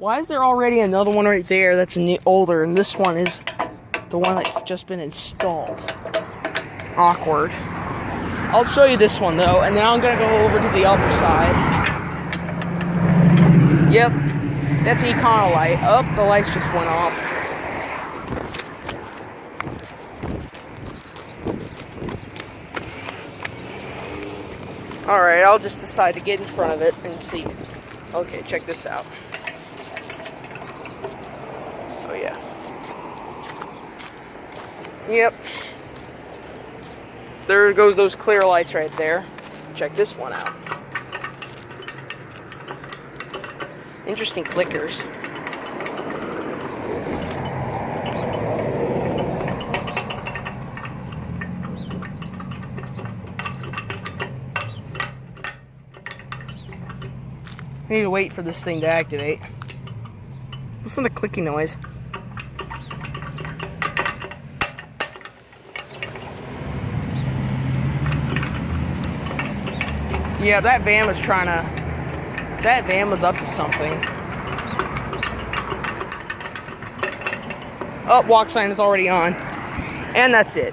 Why is there already another one right there that's older, and this one is the one that's just been installed? Awkward. I'll show you this one, though, and then I'm going to go over to the other side. Yep, that's Econolite. Oh, the lights just went off. Alright, I'll just decide to get in front of it and see. Okay, check this out. Oh, yeah. Yep. There goes those clear lights right there. Check this one out. Interesting clickers. I need to wait for this thing to activate. Listen to the clicking noise. Yeah, that van was trying to... That van was up to something. Oh, walk sign is already on. And that's it.